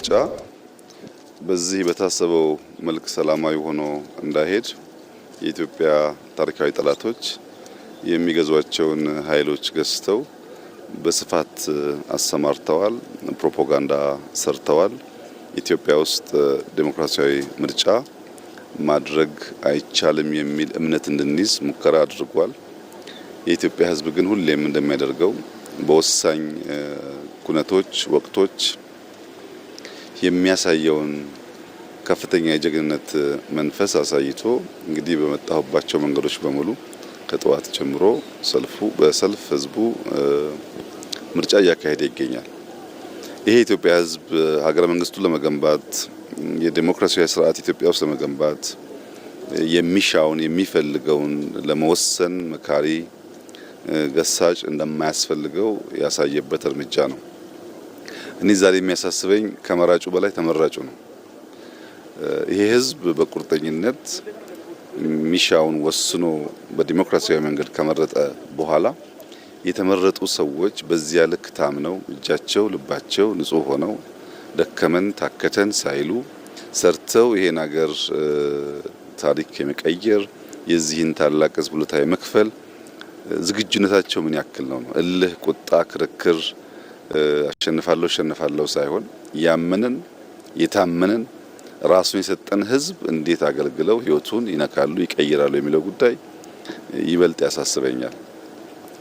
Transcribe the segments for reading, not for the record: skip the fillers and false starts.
ምርጫ በዚህ በታሰበው መልክ ሰላማዊ ሆኖ እንዳይሄድ የኢትዮጵያ ታሪካዊ ጠላቶች የሚገዟቸውን ኃይሎች ገዝተው በስፋት አሰማርተዋል፣ ፕሮፓጋንዳ ሰርተዋል። ኢትዮጵያ ውስጥ ዴሞክራሲያዊ ምርጫ ማድረግ አይቻልም የሚል እምነት እንድንይዝ ሙከራ አድርጓል። የኢትዮጵያ ሕዝብ ግን ሁሌም እንደሚያደርገው በወሳኝ ኩነቶች ወቅቶች የሚያሳየውን ከፍተኛ የጀግንነት መንፈስ አሳይቶ እንግዲህ በመጣሁባቸው መንገዶች በሙሉ ከጠዋት ጀምሮ በሰልፍ ህዝቡ ምርጫ እያካሄደ ይገኛል። ይሄ የኢትዮጵያ ህዝብ ሀገረ መንግስቱን ለመገንባት የዲሞክራሲያዊ ስርዓት ኢትዮጵያ ውስጥ ለመገንባት የሚሻውን የሚፈልገውን ለመወሰን መካሪ ገሳጭ እንደማያስፈልገው ያሳየበት እርምጃ ነው። እኔ ዛሬ የሚያሳስበኝ ከመራጩ በላይ ተመራጩ ነው። ይሄ ህዝብ በቁርጠኝነት ሚሻውን ወስኖ በዲሞክራሲያዊ መንገድ ከመረጠ በኋላ የተመረጡ ሰዎች በዚያ ልክ ታምነው እጃቸው ልባቸው ንጹህ ሆነው ደከመን ታከተን ሳይሉ ሰርተው ይሄን ሀገር ታሪክ የመቀየር የዚህን ታላቅ ህዝብ ውለታ የመክፈል ዝግጁነታቸው ምን ያክል ነው? እልህ፣ ቁጣ፣ ክርክር አሸንፋለሁ ሳይሆን ያመንን የታመንን ራሱን የሰጠን ህዝብ እንዴት አገልግለው ህይወቱን ይነካሉ ይቀይራሉ የሚለው ጉዳይ ይበልጥ ያሳስበኛል።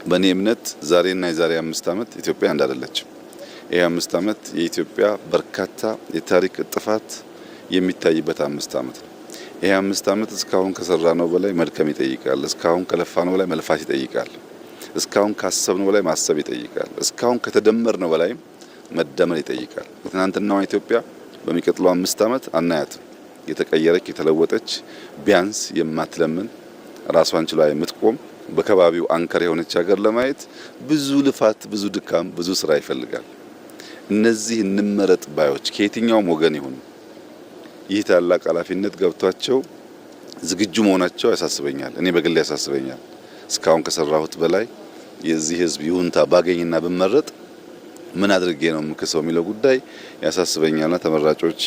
በእኔ እምነት ዛሬና የዛሬ 5 ዓመት ኢትዮጵያ አንድ አይደለችም። ይሄ 5 ዓመት የኢትዮጵያ በርካታ የታሪክ ጥፋት የሚታይበት 5 ዓመት ነው። ይሄ 5 ዓመት እስካሁን ከሰራነው በላይ መድከም ይጠይቃል። እስካሁን ከለፋነው በላይ መልፋት ይጠይቃል። እስካሁን ካሰብነው በላይ ማሰብ ይጠይቃል። እስካሁን ከተደመርነው በላይ መደመር ይጠይቃል። የትናንትናዋ ኢትዮጵያ በሚቀጥለው 5 ዓመት አናያትም። የተቀየረች የተለወጠች ቢያንስ የማትለምን ራሷን ችላ የምትቆም በከባቢው አንከር የሆነች ሀገር ለማየት ብዙ ልፋት፣ ብዙ ድካም፣ ብዙ ስራ ይፈልጋል። እነዚህ እንመረጥ ባዮች ከየትኛውም ወገን ይሁን ይህ ታላቅ ኃላፊነት ገብቷቸው ዝግጁ መሆናቸው ያሳስበኛል። እኔ በግል ያሳስበኛል። እስካሁን ከሰራሁት በላይ የዚህ ህዝብ ይሁንታ ባገኝና ብመረጥ ምን አድርጌ ነው የምከሰው የሚለው ጉዳይ ያሳስበኛልና ተመራጮች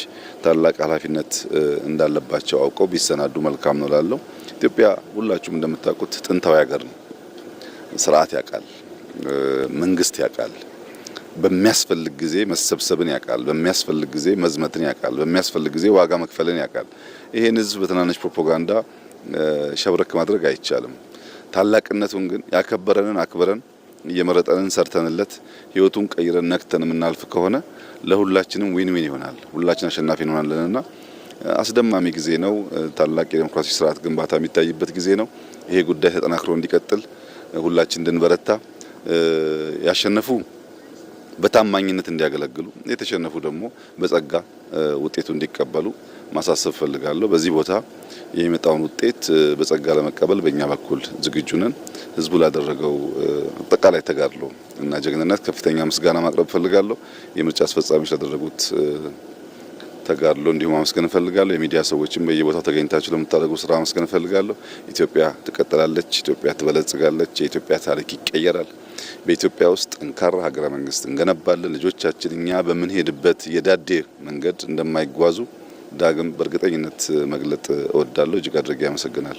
ታላቅ ኃላፊነት እንዳለባቸው አውቀው ቢሰናዱ መልካም ነው ላለው። ኢትዮጵያ ሁላችሁም እንደምታውቁት ጥንታዊ ሀገር ነው። ስርዓት ያውቃል፣ መንግስት ያውቃል፣ በሚያስፈልግ ጊዜ መሰብሰብን ያውቃል፣ በሚያስፈልግ ጊዜ መዝመትን ያውቃል፣ በሚያስፈልግ ጊዜ ዋጋ መክፈልን ያውቃል። ይሄን ህዝብ በትናንሽ ፕሮፓጋንዳ ሸብረክ ማድረግ አይቻልም። ታላቅነቱን ግን ያከበረንን አክብረን እየመረጠንን ሰርተንለት ህይወቱን ቀይረን ነክተን የምናልፍ ከሆነ ለሁላችንም ዊን ዊን ይሆናል። ሁላችን አሸናፊ እንሆናለንና አስደማሚ ጊዜ ነው። ታላቅ የዲሞክራሲ ስርዓት ግንባታ የሚታይበት ጊዜ ነው። ይሄ ጉዳይ ተጠናክሮ እንዲቀጥል ሁላችን እንድንበረታ፣ ያሸነፉ በታማኝነት እንዲያገለግሉ፣ የተሸነፉ ደግሞ በጸጋ ውጤቱ እንዲቀበሉ ማሳሰብ ፈልጋለሁ። በዚህ ቦታ የሚመጣውን ውጤት በጸጋ ለመቀበል በእኛ በኩል ዝግጁ ነን። ህዝቡ ላደረገው አጠቃላይ ተጋድሎ እና ጀግንነት ከፍተኛ ምስጋና ማቅረብ ፈልጋለሁ። የምርጫ አስፈጻሚዎች ላደረጉት ተጋድሎ እንዲሁም ማመስገን ፈልጋለሁ። የሚዲያ ሰዎችም በየቦታው ተገኝታችሁ ለምታደርጉ ስራ ማመስገን ፈልጋለሁ። ኢትዮጵያ ትቀጥላለች፣ ኢትዮጵያ ትበለጽጋለች፣ የኢትዮጵያ ታሪክ ይቀየራል። በኢትዮጵያ ውስጥ ጠንካራ ሀገረ መንግስት እንገነባለን። ልጆቻችን እኛ በምንሄድበት የዳዴ መንገድ እንደማይጓዙ ዳግም በእርግጠኝነት መግለጥ እወዳለሁ። እጅግ አድርጌ አመሰግናለሁ።